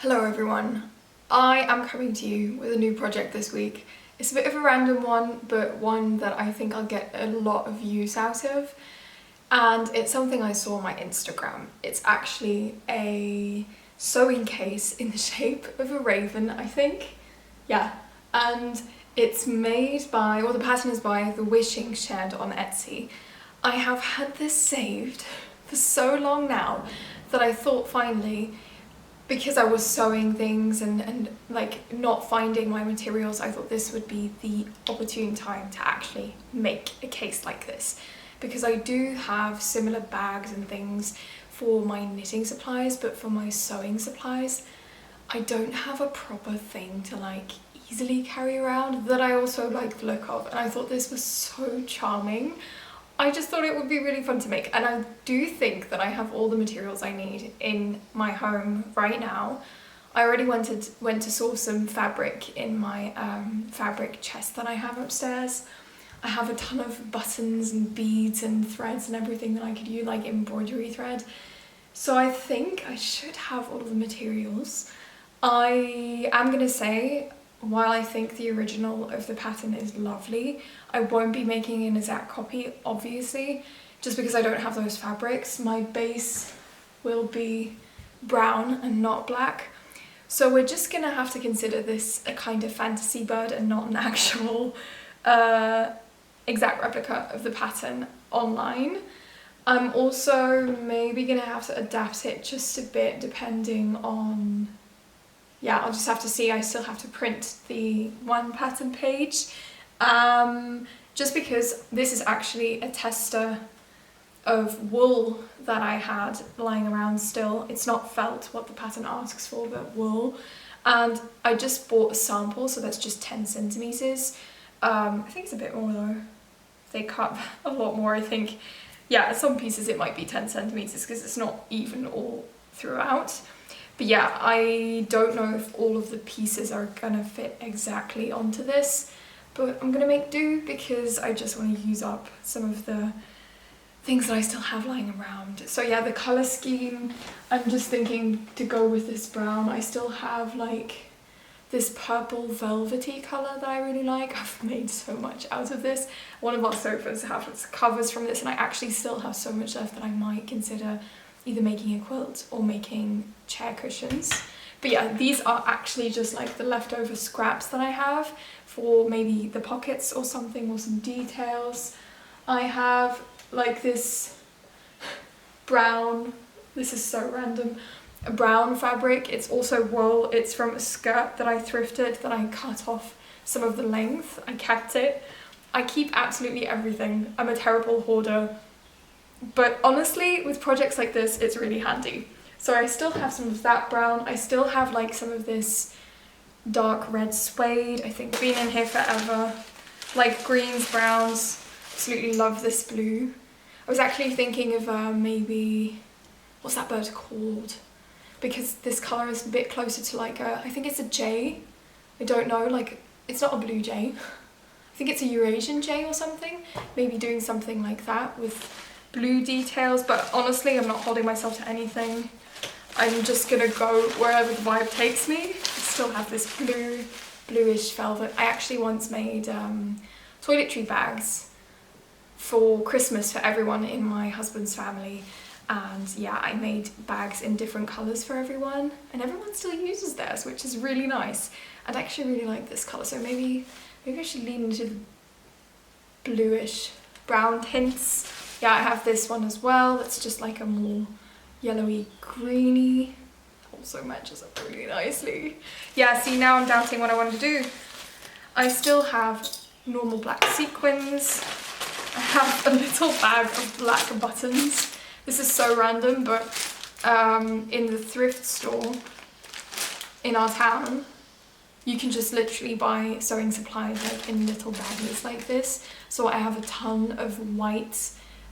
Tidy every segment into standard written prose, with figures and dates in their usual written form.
Hello everyone, I am coming to you with a new project this week. It's a bit of a random one, but one that I think I'll get a lot of use out of. And it's something I saw on my Instagram. It's actually a sewing case in the shape of a raven, I think. Yeah, and it's made by, or the pattern is by The Wishing Shed on Etsy. I have had this saved for so long now that I thought finally, because I was sewing things and like not finding my materials, I thought this would be the opportune time to actually make a case like this. Because I do have similar bags and things for my knitting supplies, but for my sewing supplies, I don't have a proper thing to like easily carry around that I also like the look of. And I thought this was so charming. I just thought it would be really fun to make, and I do think that I have all the materials I need in my home right now. I already went to source some fabric in my fabric chest that I have upstairs. I have a ton of buttons and beads and threads and everything that I could use, like embroidery thread. So I think I should have all of the materials. I am gonna say, while I think the original of the pattern is lovely, I won't be making an exact copy, obviously, just because I don't have those fabrics. My base will be brown and not black. So we're just gonna have to consider this a kind of fantasy bird and not an actual exact replica of the pattern online. I'm also maybe gonna have to adapt it just a bit depending on, yeah, I'll just have to see. I still have to print the one pattern page, just because this is actually a tester of wool that I had lying around still. It's not felt, what the pattern asks for, but wool. And I just bought a sample, so that's just 10 centimeters. I think it's a bit more though. They cut a lot more, I think. Yeah, some pieces it might be 10 centimeters because it's not even all throughout. But yeah, I don't know if all of the pieces are gonna fit exactly onto this, but I'm gonna make do because I just want to use up some of the things that I still have lying around. So yeah, the color scheme, I'm just thinking to go with this brown. I still have like this purple velvety color that I really like. I've made so much out of this. One of our sofas has covers from this, and I actually still have so much left that I might consider either making a quilt or making chair cushions. But yeah, these are actually just like the leftover scraps that I have for maybe the pockets or something, or some details. I have like this brown, this is so random, a brown fabric. It's also wool. It's from a skirt that I thrifted, that I cut off some of the length. I kept it. I keep absolutely everything. I'm a terrible hoarder. But honestly, with projects like this, it's really handy. So I still have some of that brown. I still have like some of this dark red suede. I think been in here forever. Like greens, browns. Absolutely love this blue. I was actually thinking of maybe, what's that bird called? Because this colour is a bit closer to like a, I think it's a jay. I don't know, like it's not a blue jay. I think it's a Eurasian jay or something. Maybe doing something like that with blue details, but honestly I'm not holding myself to anything. I'm just gonna go wherever the vibe takes me. I still have this bluish velvet. I actually once made toiletry bags for Christmas for everyone in my husband's family, and yeah, I made bags in different colours for everyone, and everyone still uses theirs, which is really nice. And I actually really like this colour, so maybe I should lean into the bluish brown tints. Yeah, I have this one as well. That's just like a more yellowy greeny. Also matches up really nicely. Yeah, see, now I'm doubting what I want to do. I still have normal black sequins. I have a little bag of black buttons. This is so random, but in the thrift store in our town, you can just literally buy sewing supplies like in little baggies like this. So I have a ton of white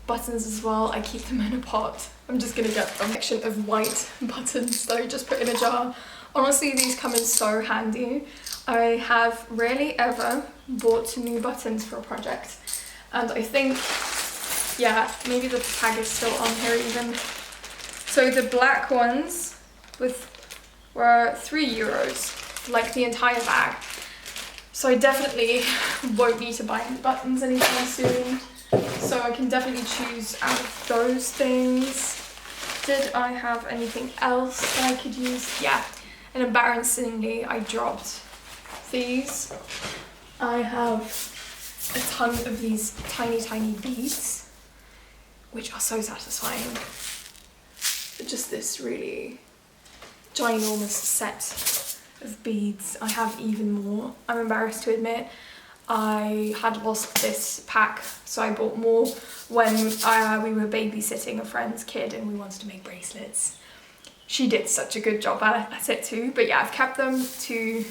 buttons as well. I keep them in a pot. I'm just gonna get a collection of white buttons that I just put in a jar. Honestly, these come in so handy. I have rarely ever bought new buttons for a project, and I think, yeah, maybe the tag is still on here even. So the black ones with were €3, like the entire bag. So I definitely won't need to buy any buttons anytime soon. So I can definitely choose out of those things. Did I have anything else that I could use? Yeah, and embarrassingly I dropped these. I have a ton of these tiny beads, which are so satisfying. Just this really ginormous set of beads. I have even more. I'm embarrassed to admit I had lost this pack, so I bought more when we were babysitting a friend's kid and we wanted to make bracelets. She did such a good job at it too, but yeah, I've kept them to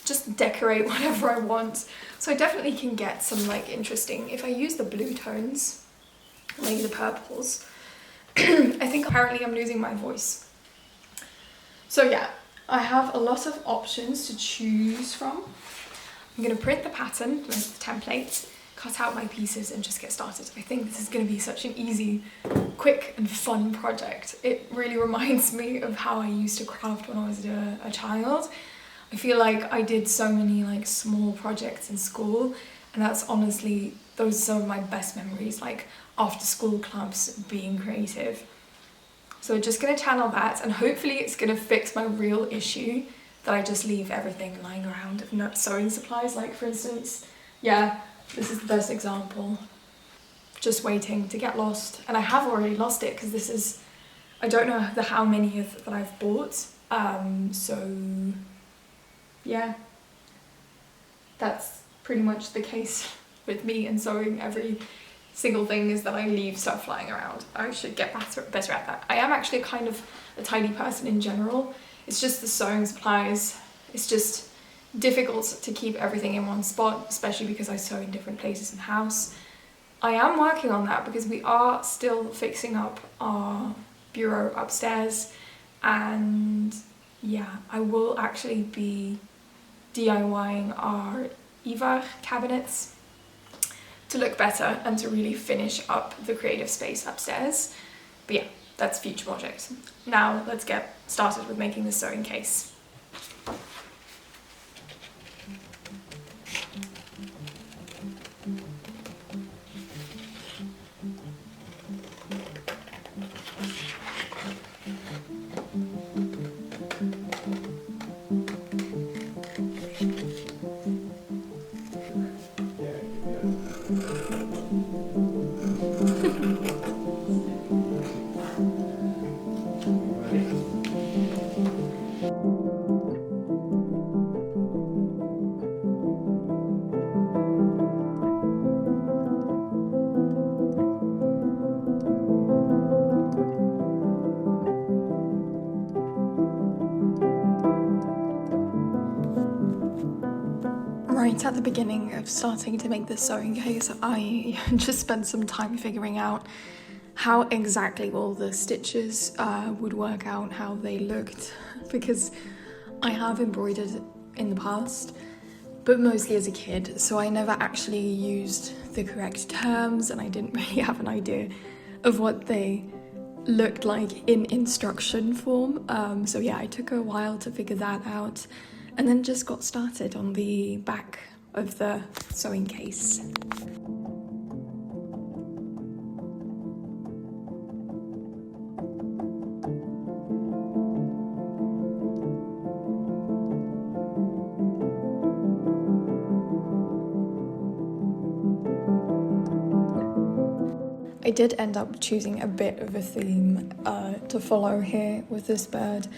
just decorate whatever I want. So I definitely can get some like interesting, if I use the blue tones, maybe the purples. I think apparently I'm losing my voice. So yeah, I have a lot of options to choose from. I'm going to print the pattern with the template, cut out my pieces and just get started. I think this is going to be such an easy, quick and fun project. It really reminds me of how I used to craft when I was a child. I feel like I did so many like small projects in school, and that's honestly, those are some of my best memories, like after school clubs, being creative. So just going to channel that, and hopefully it's going to fix my real issue that I just leave everything lying around of no sewing supplies. Like for instance, yeah, this is the best example. Just waiting to get lost, and I have already lost it because this is, I don't know how many that I've bought. So yeah, that's pretty much the case with me and sewing. Every single thing is that I leave stuff lying around. I should get better at that. I am actually kind of a tidy person in general. It's just the sewing supplies. It's just difficult to keep everything in one spot, especially because I sew in different places in the house. I am working on that because we are still fixing up our bureau upstairs, and yeah, I will actually be DIYing our Ivar cabinets to look better and to really finish up the creative space upstairs. But yeah, that's future projects. Now let's get started with making the sewing case. Right at the beginning of starting to make this sewing case, I just spent some time figuring out how exactly all the stitches would work out, how they looked, because I have embroidered in the past, but mostly as a kid, so I never actually used the correct terms and I didn't really have an idea of what they looked like in instruction form. So yeah, it took a while to figure that out, and then just got started on the back of the sewing case. I did end up choosing a bit of a theme to follow here with this bird.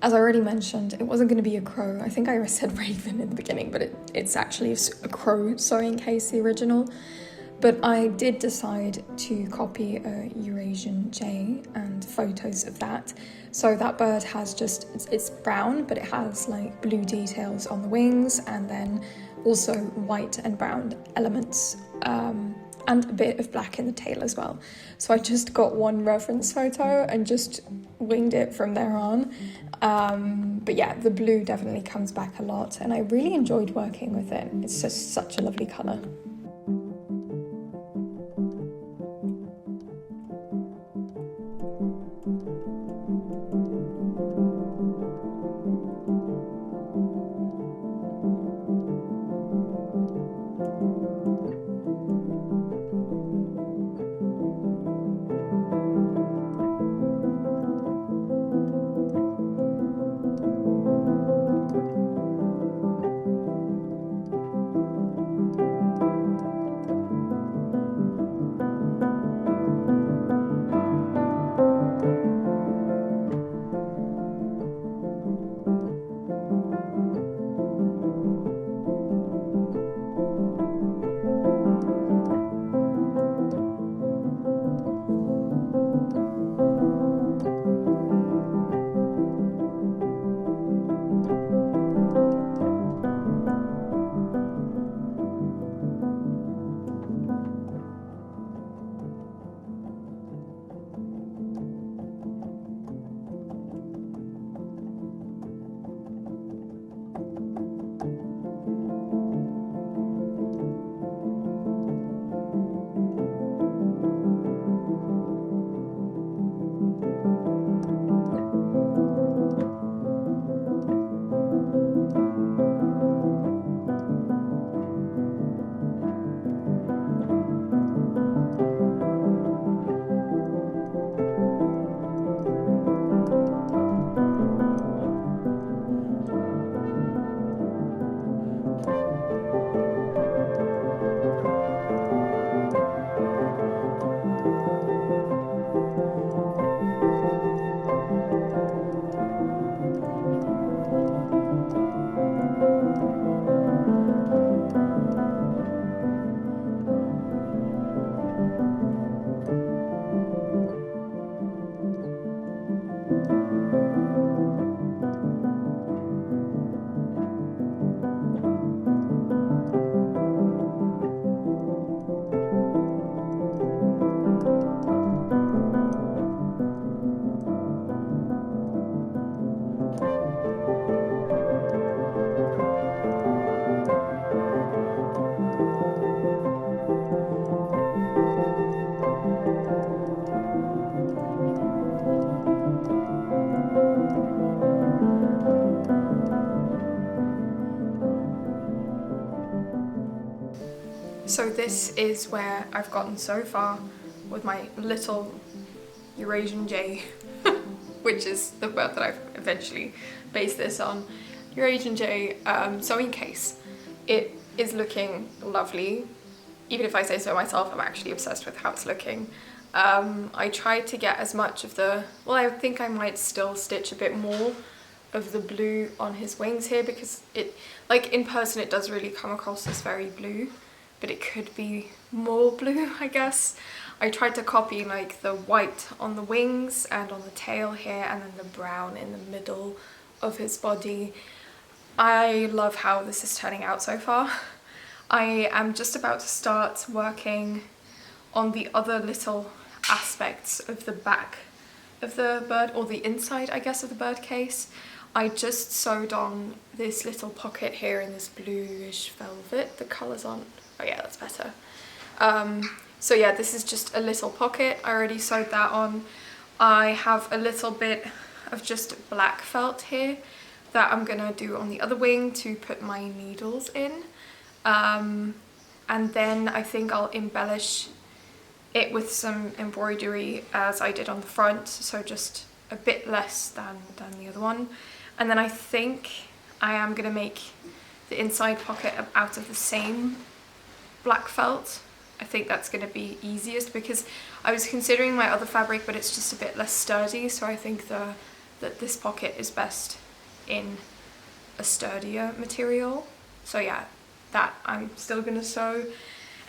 As I already mentioned, it wasn't going to be a crow. I think I said raven in the beginning, but it's actually a crow sewing case, the original. But I did decide to copy a Eurasian jay and photos of that. So that bird has it's brown, but it has like blue details on the wings, and then also white and brown elements, and a bit of black in the tail as well. So I just got one reference photo and just winged it from there on. But yeah, the blue definitely comes back a lot, and I really enjoyed working with it. It's just such a lovely colour. this is where I've gotten so far with my little Eurasian jay, which is the bird that I've eventually based this on. Eurasian jay sewing case. It is looking lovely. Even if I say so myself, I'm actually obsessed with how it's looking. I tried to get as much of the, well, I think I might still stitch a bit more of the blue on his wings here, because it, like in person, it does really come across as very blue, but it could be more blue, I guess. I tried to copy like the white on the wings and on the tail here, and then the brown in the middle of his body. I love how this is turning out so far. I am just about to start working on the other little aspects of the back of the bird, or the inside, I guess, of the bird case. I just sewed on this little pocket here in this bluish velvet. The colours aren't, oh yeah, that's better. So yeah, this is just a little pocket. I already sewed that on. I have a little bit of just black felt here that I'm gonna do on the other wing to put my needles in. And then I think I'll embellish it with some embroidery as I did on the front, so just a bit less than the other one. And then I think I am going to make the inside pocket out of the same black felt. I think that's going to be easiest, because I was considering my other fabric, but it's just a bit less sturdy, so I think that this pocket is best in a sturdier material. So yeah, that I'm still going to sew.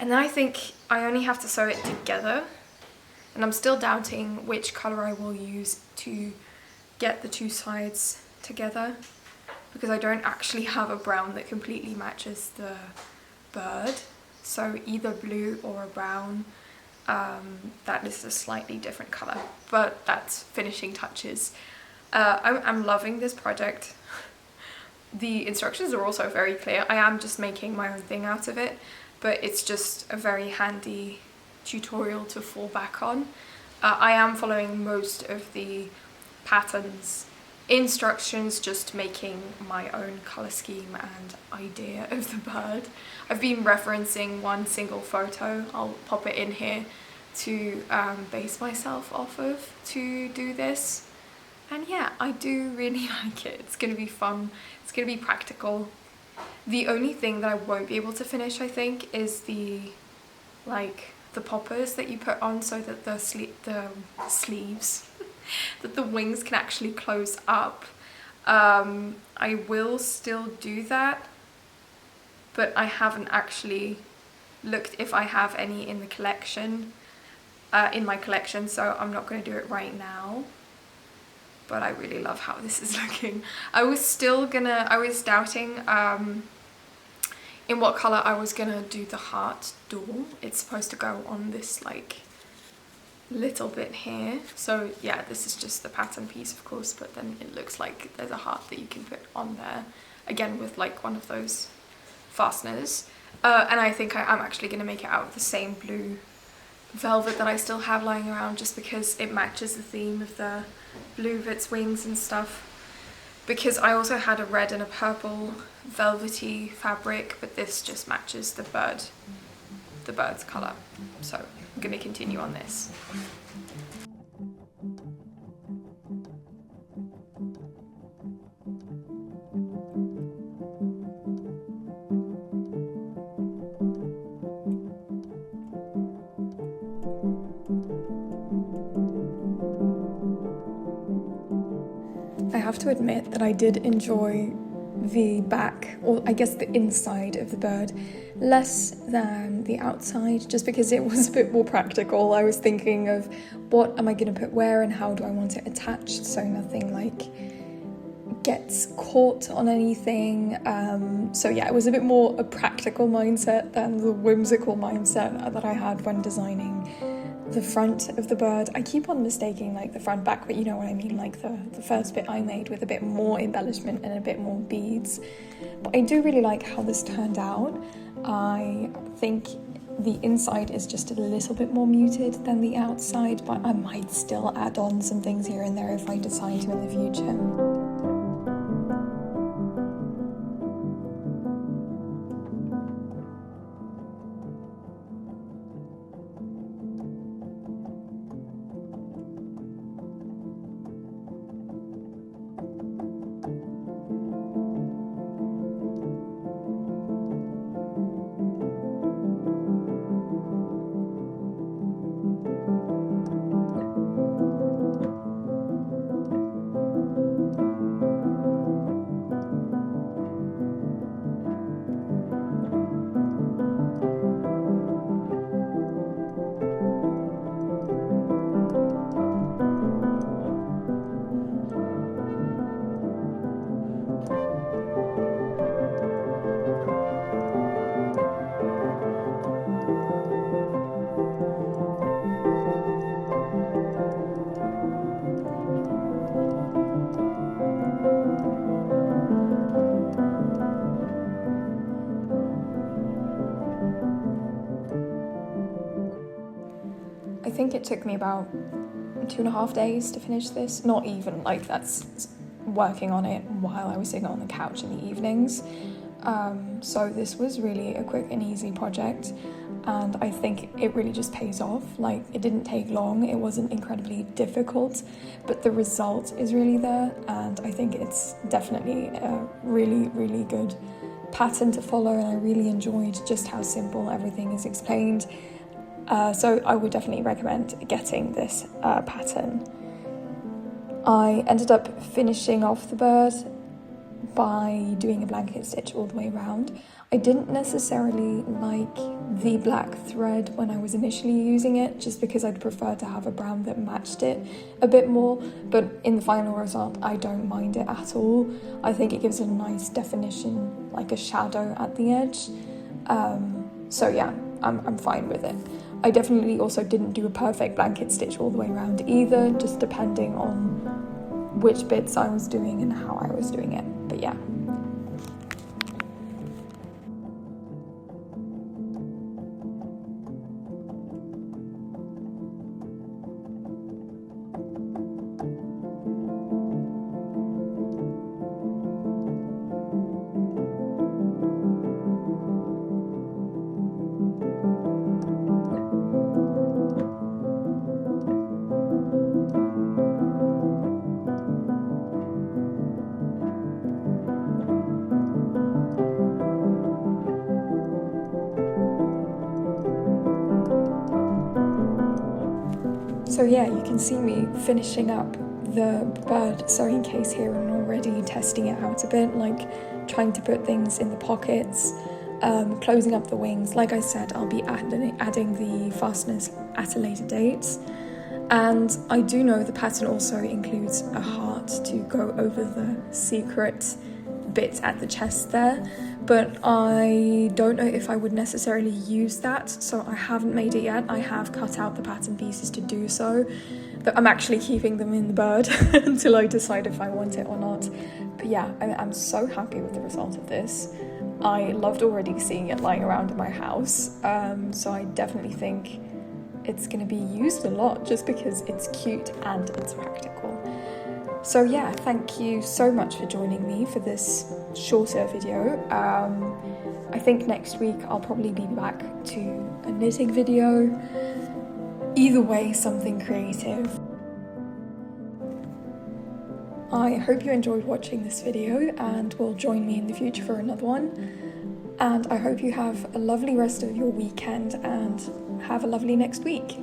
And then I think I only have to sew it together, and I'm still doubting which colour I will use to get the two sides together, because I don't actually have a brown that completely matches the bird. So either blue or a brown, that is a slightly different colour, but that's finishing touches. I'm loving this project. The instructions are also very clear. I am just making my own thing out of it, but it's just a very handy tutorial to fall back on. I am following most of the pattern's instructions, just making my own colour scheme and idea of the bird. I've been referencing one single photo, I'll pop it in here, to base myself off of to do this. And yeah, I do really like it. It's going to be fun, it's going to be practical. The only thing that I won't be able to finish, I think, is the poppers that you put on, so that the sleeves that the wings can actually close up. I will still do that, but I haven't actually looked if I have any in the collection, in my collection, so I'm not going to do it right now. But I really love how this is looking. I was doubting in what colour I was gonna do the heart door. It's supposed to go on this like little bit here. So yeah, this is just the pattern piece, of course, but then it looks like there's a heart that you can put on there, again with like one of those fasteners. And I think I'm actually gonna make it out of the same blue velvet that I still have lying around, just because it matches the theme of the blue of its wings and stuff. Because I also had a red and a purple velvety fabric, but this just matches the bird's colour. So I'm going to continue on this. I have to admit that I did enjoy the back, or I guess the inside of the bird, less than the outside, just because it was a bit more practical. I was thinking of what am I going to put where and how do I want it attached, so nothing like gets caught on anything. So yeah, it was a bit more a practical mindset than the whimsical mindset that I had when designing the front of the bird. I keep on mistaking like the front back, but you know what I mean, like the first bit I made with a bit more embellishment and a bit more beads. But I do really like how this turned out. I think the inside is just a little bit more muted than the outside, but I might still add on some things here and there if I decide to in the future. I think it took me about 2.5 days to finish this. Not even, like that's working on it while I was sitting on the couch in the evenings. So this was really a quick and easy project, and I think it really just pays off. Like, it didn't take long, it wasn't incredibly difficult, but the result is really there, and I think it's definitely a really, really good pattern to follow, and I really enjoyed just how simple everything is explained. So I would definitely recommend getting this pattern. I ended up finishing off the bird by doing a blanket stitch all the way around. I didn't necessarily like the black thread when I was initially using it, just because I'd prefer to have a brown that matched it a bit more, but in the final result I don't mind it at all. I think it gives a nice definition, like a shadow at the edge. So yeah, I'm fine with it. I definitely also didn't do a perfect blanket stitch all the way around either, just depending on which bits I was doing and how I was doing it, but yeah. So yeah, you can see me finishing up the bird sewing case here and already testing it out a bit, like trying to put things in the pockets, closing up the wings. Like I said, I'll be adding the fasteners at a later date. And I do know the pattern also includes a heart to go over the secret bit at the chest there, but I don't know if I would necessarily use that, so I haven't made it yet. I have cut out the pattern pieces to do so, but I'm actually keeping them in the bird until I decide if I want it or not. But yeah, I'm so happy with the result of this. I loved already seeing it lying around in my house, so I definitely think it's going to be used a lot just because it's cute and it's practical. So yeah, thank you so much for joining me for this shorter video. I think next week I'll probably be back to a knitting video. Either way, something creative. I hope you enjoyed watching this video and will join me in the future for another one. And I hope you have a lovely rest of your weekend and have a lovely next week.